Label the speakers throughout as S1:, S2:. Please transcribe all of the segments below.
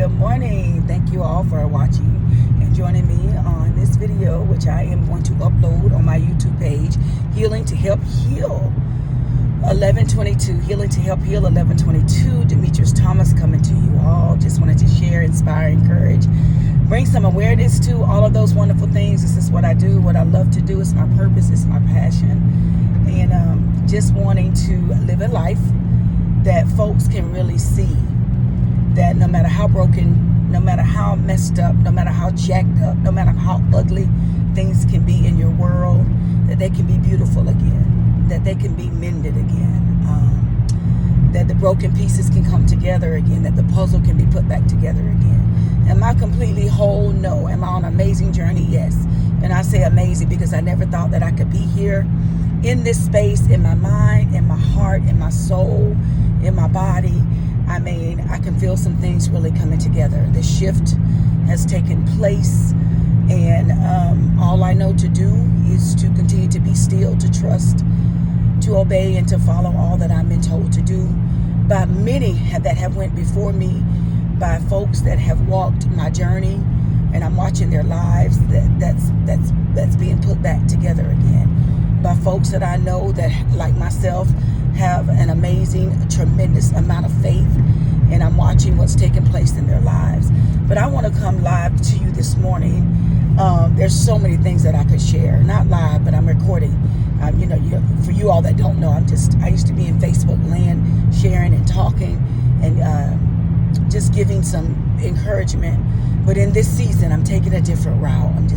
S1: Good morning. Thank you all for watching and joining me on this video, which I am going to upload on my YouTube page, Healing to Help Heal 1122. Healing to Help Heal 1122. Demetrius Thomas coming to you all. Just wanted to share, inspire, encourage, bring some awareness to all of those wonderful things. This is what I do, what I love to do. It's my purpose, it's my passion. And just wanting to live a life that folks can really see that no matter how broken, no matter how messed up, no matter how jacked up, no matter how ugly things can be in your world, that they can be beautiful again, that they can be mended again, that the broken pieces can come together again, that the puzzle can be put back together again. Am I completely whole? No. Am I on an amazing journey? Yes. And I say amazing because I never thought that I could be here in this space, in my mind, in my heart, in my soul, in my body. I mean, I can feel some things really coming together. The shift has taken place, and all I know to do is to continue to be still, to trust, to obey, and to follow all that I've been told to do by many that have went before me, by folks that have walked my journey, and I'm watching their lives that's being put back together again, by folks that I know that, like myself, have an amazing, tremendous amount of faith, and I'm watching what's taking place in their lives. But I want to come live to you this morning. There's so many things that I could share, not live, but I'm recording. For you all that don't know, I used to be in Facebook land, sharing and talking, and just giving some encouragement. But in this season, I'm taking a different route. I'm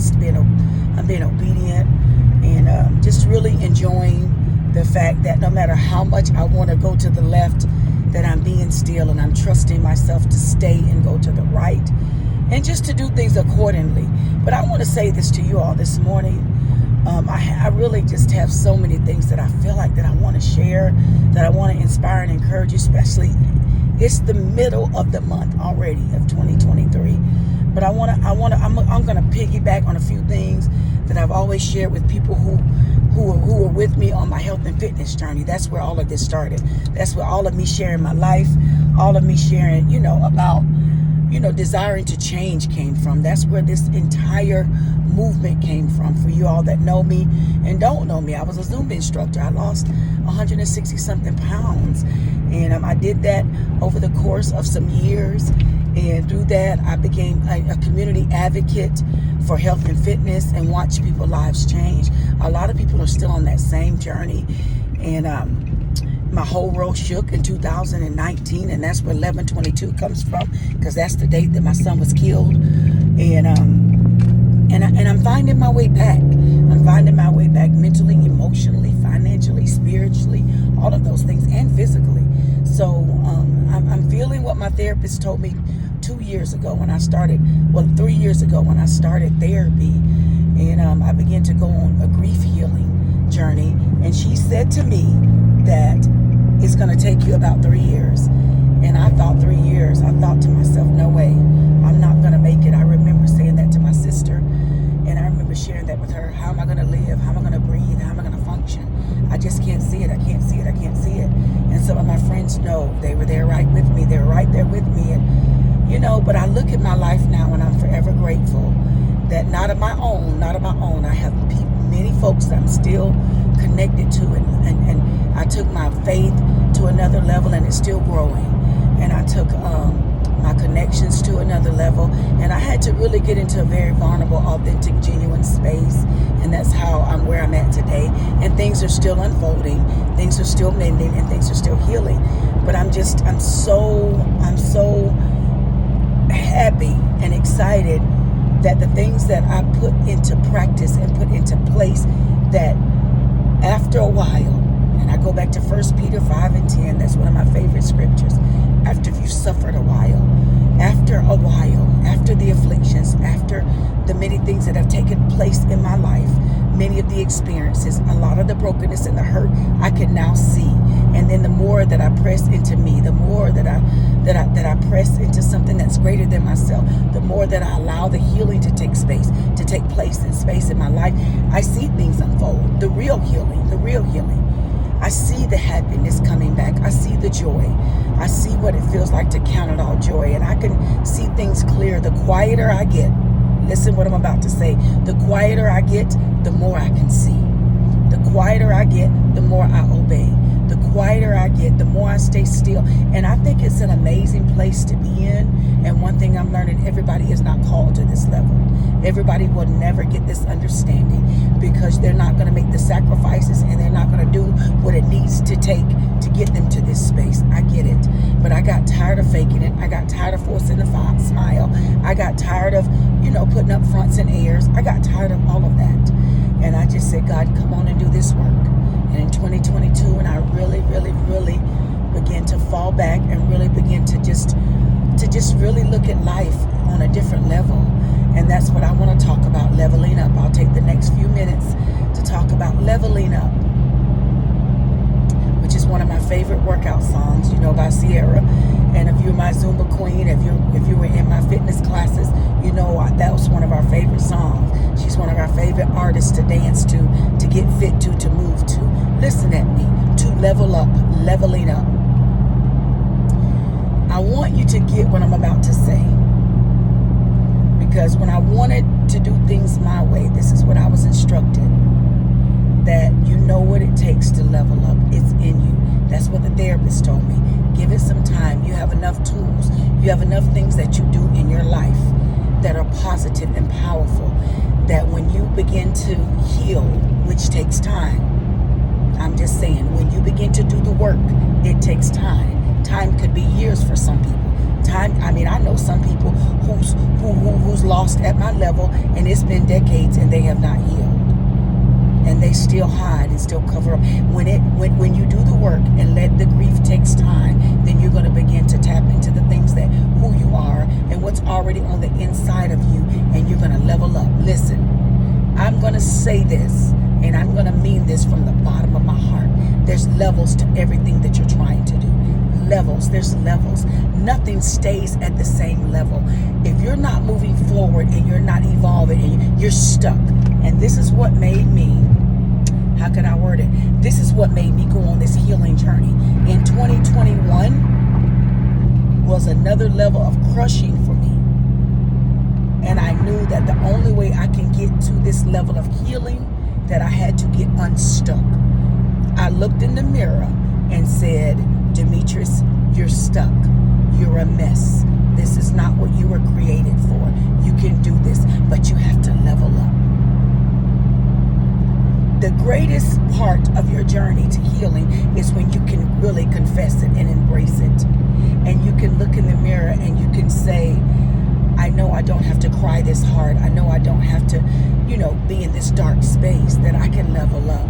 S1: being obedient, and just really enjoying the fact that no matter how much I want to go to the left, that I'm being still and I'm trusting myself to stay and go to the right, and just to do things accordingly. But I want to say this to you all this morning. I really just have so many things that I feel like that I want to share, that I want to inspire and encourage, especially it's the middle of the month already of 2023. But I'm going to piggyback on a few things that I've always shared with people who are with me on my health and fitness journey. That's where all of this started. That's where all of me sharing my life, all of me sharing, about, desiring to change came from. That's where this entire movement came from. For you all that know me and don't know me, I was a Zumba instructor. I lost 160 something pounds, and I did that over the course of some years. And through that, I became a community advocate for health and fitness and watched people's lives change. A lot of people are still on that same journey. And my whole world shook in 2019, and that's where 1122 comes from, because that's the date that my son was killed. And I'm finding my way back. I'm finding my way back mentally, emotionally, financially, spiritually, all of those things, and physically. So I'm feeling what my therapist told me 2 years ago when I started, 3 years ago when I started therapy. And I began to go on a grief healing journey. And she said to me that it's going to take you about 3 years. And I thought 3 years. I thought to myself, no way, I'm not going to make it. I remember saying that to my sister. And I remember sharing that with her. How am I going to live? How am I going to breathe? How am I going to function? I just can't see it. I can't see it. I can't see it. And some of my friends know. They were there right with me. They were right there with me. And, but I look at my life now, and I'm forever grateful that not of my own. I have many folks that I'm still connected to. And I took my faith to another level, and it's still growing. And I took my connections to another level, and I had to really get into a very vulnerable, authentic, genuine space, and that's how I'm where I'm at today. And things are still unfolding, things are still mending, and things are still healing. But I'm so happy and excited that the things that I put into practice and put into place, that after a while, and I go back to 1 Peter 5 and 10, that's one of my favorite scriptures. After you've suffered a while, after the afflictions, after the many things that have taken place in my life, many of the experiences, a lot of the brokenness and the hurt, I can now see. And then the more that I press into me, the more that I press into something that's greater than myself, the more that I allow the healing to take place in space in my life, I see things unfold. The real healing. I see the happiness coming back. I see the joy. I see what it feels like to count it all joy. And I can see things clear. The quieter I get, listen what I'm about to say. The quieter I get, the more I can see. The quieter I get, the more I obey. The quieter I get, the more I stay still. And I think it's an amazing place to be in. And one thing I'm learning, everybody is not called to this level. Everybody will never get this understanding because they're not going to make the sacrifices and they're not going to do what it needs to take to get them to this space. I get it. But I got tired of faking it. I got tired of forcing the smile. I got tired of, putting up fronts and airs. I got tired of all of that. And I just said, God, come on and do this work. And in 2022, and I really, really, really began to fall back and really begin to just really look at life on a different level. And that's what I want to talk about, leveling up. I'll take the next few minutes to talk about leveling up, which is one of my favorite workout songs, by Sierra. And if you're my Zumba queen, if you were in my fitness classes, that was one of our favorite songs. She's one of our favorite artists to dance to get fit to move to. Listen at me, to level up, leveling up. I want you to get what I'm about to say. Because when I wanted to do things my way, this is what I was instructed. That you know what it takes to level up. It's in you. That's what the therapist told me. Give it some time. You have enough tools. You have enough things that you do in your life that are positive and powerful. That when you begin to heal, which takes time. I'm just saying, when you begin to do the work, it takes time. Time could be years for some people. I know some people who's lost at my level, and it's been decades and they have not healed. And they still hide and still cover up. When you do the work and let the grief takes time, then you're going to begin to tap into the things that who you are and what's already on the inside of you, and you're going to level up. Listen, I'm going to say this, and I'm going to mean this from the bottom of my heart. There's levels to everything that you're trying to do. There's levels. Nothing stays at the same level. If you're not moving forward and you're not evolving and you're stuck, and this is what made me, how can I word it? This is what made me go on this healing journey. In 2021 was another level of crushing for me. And I knew that the only way I can get to this level of healing, that I had to get unstuck. I looked in the mirror and said, Demetrius, you're stuck. You're a mess. This is not what you were created for. You can do this, but you have to level up. The greatest part of your journey to healing is when you can really confess it and embrace it. And you can look in the mirror and you can say, I know I don't have to cry this hard. I know I don't have to, be in this dark space, that I can level up.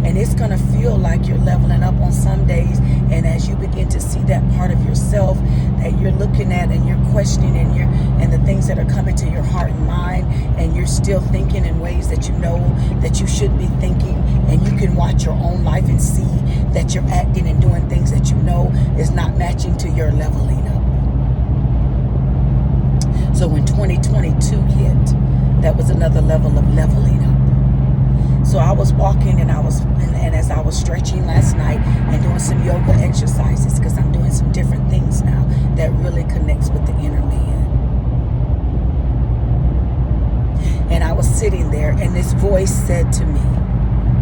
S1: And it's going to feel like you're leveling up on some days. And as you begin to see that part of yourself that you're looking at and you're questioning and the things that are coming to your heart and mind, and you're still thinking in ways that you know that you shouldn't be thinking, and you can watch your own life and see that you're acting and doing things that you know is not matching to your leveling up. So when 2022 hit, that was another level of leveling up. So I was walking and as I was stretching last night and doing some yoga exercises, because I'm doing some different things now that really connects with the inner man. And I was sitting there and this voice said to me,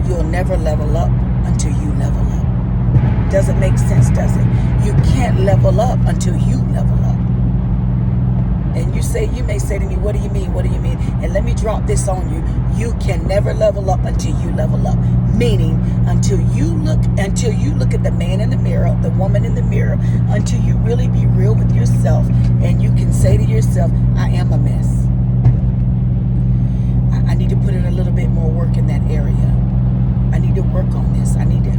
S1: you'll never level up until you level up. Doesn't make sense, does it? You can't level up until you level up. And you may say to me, what do you mean? What do you mean? And let me drop this on you. You can never level up until you level up. Meaning, until you look at the man in the mirror, the woman in the mirror, until you really be real with yourself, and you can say to yourself, I am a mess. I need to put in a little bit more work in that area. I need to work on this. I need to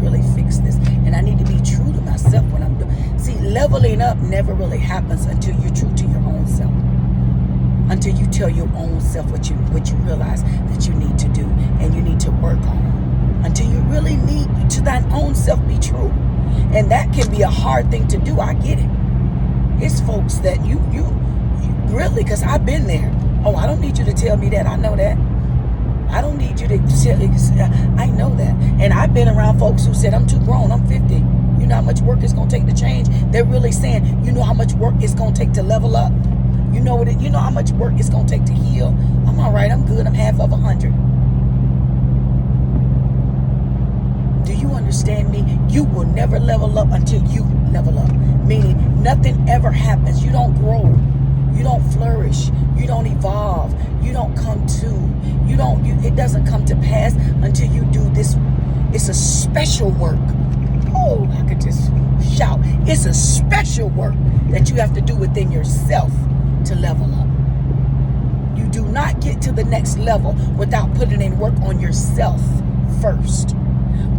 S1: really fix this. And I need to be true to myself when I'm doing. See, leveling up never really happens until you're true to your own self. Until you tell your own self what you realize that you need to do and you need to work on. Until you really need to thine own self be true. And that can be a hard thing to do. I get it. It's folks that you really, because I've been there. Oh, I don't need you to tell me that. I know that. I don't need you to, I know that. And I've been around folks who said, I'm too grown, I'm 50. You know how much work it's going to take to change? They're really saying, you know how much work it's going to take to level up? You know what? You know how much work it's going to take to heal? I'm all right, I'm good, I'm half of 100. Do you understand me? You will never level up until you level up. Meaning nothing ever happens. You don't grow. You don't flourish. You don't evolve. You don't come to. It doesn't come to pass until you do this. It's a special work. Oh, I could just shout. It's a special work that you have to do within yourself to level up. You do not get to the next level without putting in work on yourself first.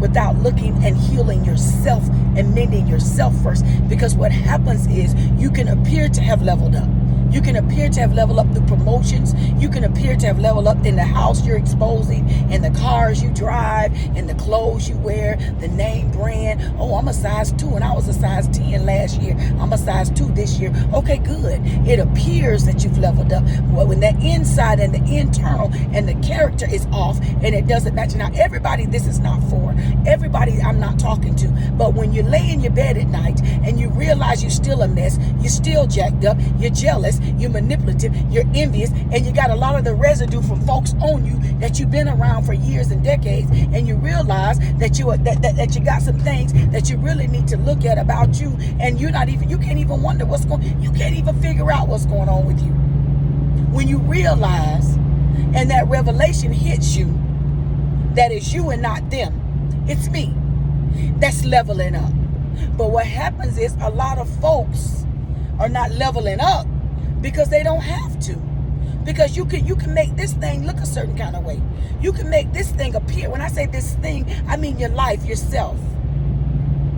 S1: Without looking and healing yourself and mending yourself first. Because what happens is you can appear to have leveled up. You can appear to have leveled up through promotions. You can appear to have leveled up in the house you're exposing, in the cars you drive, in the clothes you wear, the name brand. Oh, I'm a size 2 and I was a size 10 last year. I'm a size 2 this year. Okay, good. It appears that you've leveled up. Well, when the inside and the internal and the character is off and it doesn't match. Now, everybody, this is not for. Everybody I'm not talking to. But when you lay in your bed at night and you realize you're still a mess, you're still jacked up, you're jealous, you're manipulative, you're envious, and you got a lot of the residue from folks on you that you've been around for years and decades, and you realize that you got some things that you really need to look at about you, and you can't even wonder you can't even figure out what's going on with you. When you realize and that revelation hits you that it's you and not them, it's me. That's leveling up. But what happens is a lot of folks are not leveling up because they don't have to. Because you can make this thing look a certain kind of way. You can make this thing appear. When I say this thing, I mean your life, yourself.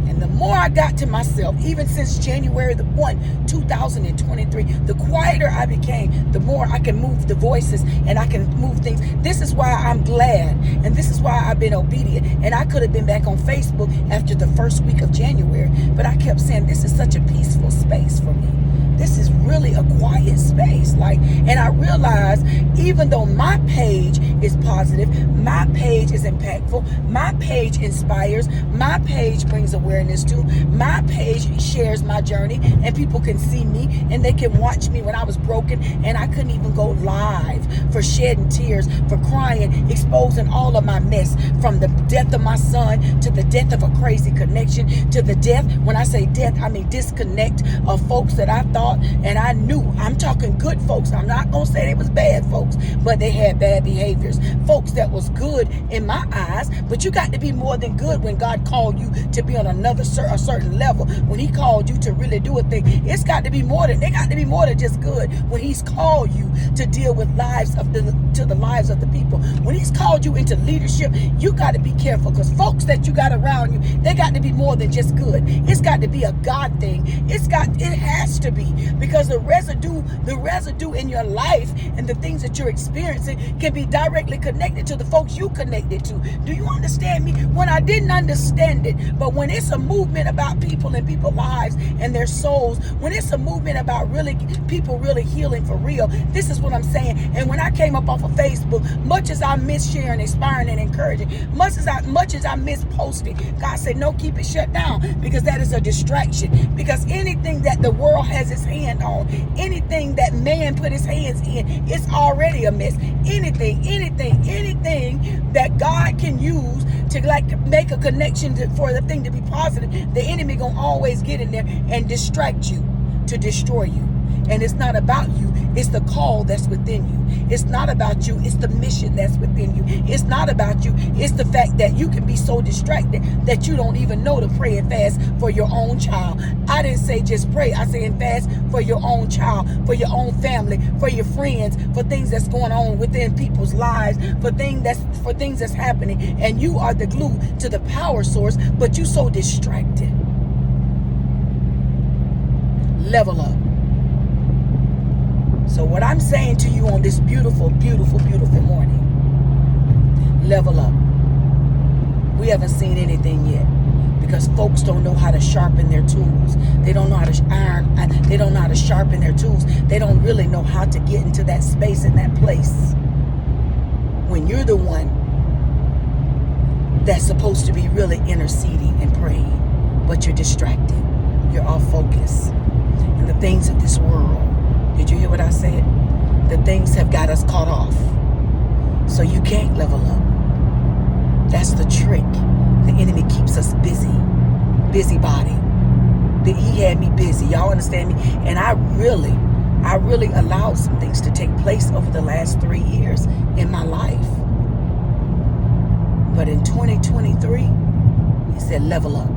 S1: And the more I got to myself, even since January 1, 2023, the quieter I became, the more I can move the voices and I can move things. This is why I'm glad. And this is why I've been obedient. And I could have been back on Facebook after the first week of January. But I kept saying, this is such a peaceful space for me. This is really a quiet space. And I realized even though my page is positive, my page is impactful, my page inspires, my page brings awareness to, my page shares my journey, and people can see me and they can watch me when I was broken and I couldn't even go live, for shedding tears, for crying, exposing all of my mess, from the death of my son to the death of a crazy connection, to the death, when I say death, I mean disconnect of folks that I thought and I knew. I'm talking good folks. I'm not going to say they was bad folks, but they had bad behaviors. Folks that was good in my eyes, but you got to be more than good when God called you to be on a certain level. When he called you to really do a thing, they got to be more than just good. When he's called you to deal with the lives of the people, when he's called you into leadership, you got to be careful, because folks that you got around you, they got to be more than just good. It's got to be a God thing. It has to be. Because the residue in your life and the things that you're experiencing can be directly connected to the folks you connected to. Do you understand me? When I didn't understand it, but when it's a movement about people and people's lives and their souls, when it's a movement about people really healing for real, this is what I'm saying. And when I came up off of Facebook, much as I miss sharing, inspiring, and encouraging, much as I miss posting, God said, no, keep it shut down, because that is a distraction. Because anything that the world has its hand on, anything that man put his hands in, it's already a mess. Anything that God can use to make a connection for the thing to be positive, the enemy gonna always get in there and distract you to destroy you. And it's not about you, it's the call that's within you. It's not about you, it's the mission that's within you. It's not about you, it's the fact that you can be so distracted that you don't even know to pray and fast for your own child. I didn't say just pray, I say and fast for your own child, for your own family, for your friends, for things that's going on within people's lives, for things that's happening. And you are the glue to the power source, but you so distracted. Level up. So what I'm saying to you on this beautiful, beautiful, beautiful morning, level up. We haven't seen anything yet, because folks don't know how to sharpen their tools. They don't know how to iron. They don't know how to sharpen their tools. They don't really know how to get into that space and that place when you're the one that's supposed to be really interceding and praying, but you're distracted. You're off focus. And the things of this world, did you hear what I said? The things have got us caught off. So you can't level up. That's the trick. The enemy keeps us busy. Busybody. He had me busy. Y'all understand me? And I really allowed some things to take place over the last 3 years in my life. But in 2023, he said, level up.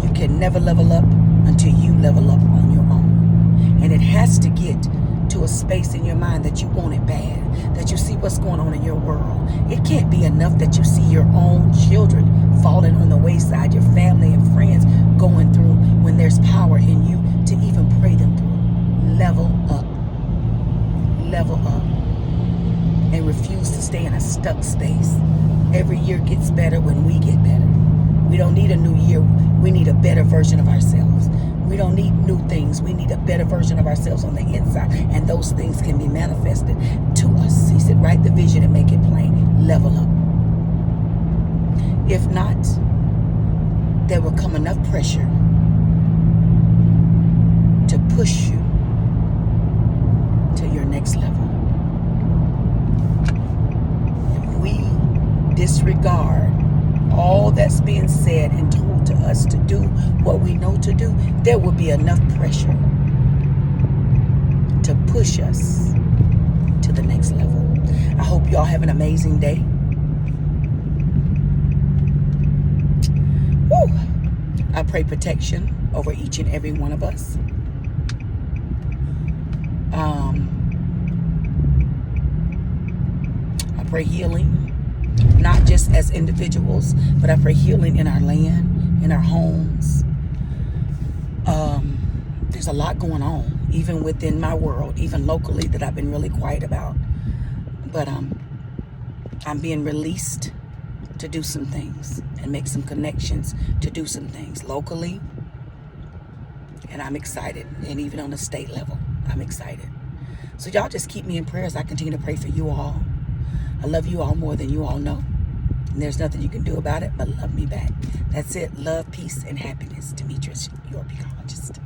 S1: You can never level up until you level up on your own. And it has to get to a space in your mind that you want it bad, that you see what's going on in your world. It can't be enough that you see your own children falling on the wayside, your family and friends going through, when there's power in you to even pray them through. Level up. Level up. And refuse to stay in a stuck space. Every year gets better when we get better. We don't need a new year. We need a better version of ourselves. We don't need new things. We need a better version of ourselves on the inside. And those things can be manifested to us. He said, write the vision and make it plain. Level up. If not, there will come enough pressure to push you to your next level. If we disregard all that's being said and told to us to do what we know to do, there will be enough pressure to push us to the next level. I hope y'all have an amazing day. Woo. I pray protection over each and every one of us. I pray healing, not just as individuals, but I pray healing in our land, in our homes. There's a lot going on, even within my world, even locally, that I've been really quiet about. But I'm being released to do some things and make some connections to do some things locally. And I'm excited. And even on the state level, I'm excited. So y'all just keep me in prayer as I continue to pray for you all. I love you all more than you all know. And there's nothing you can do about it but love me back. That's it. Love, peace, and happiness. Demetrius, your ecologist.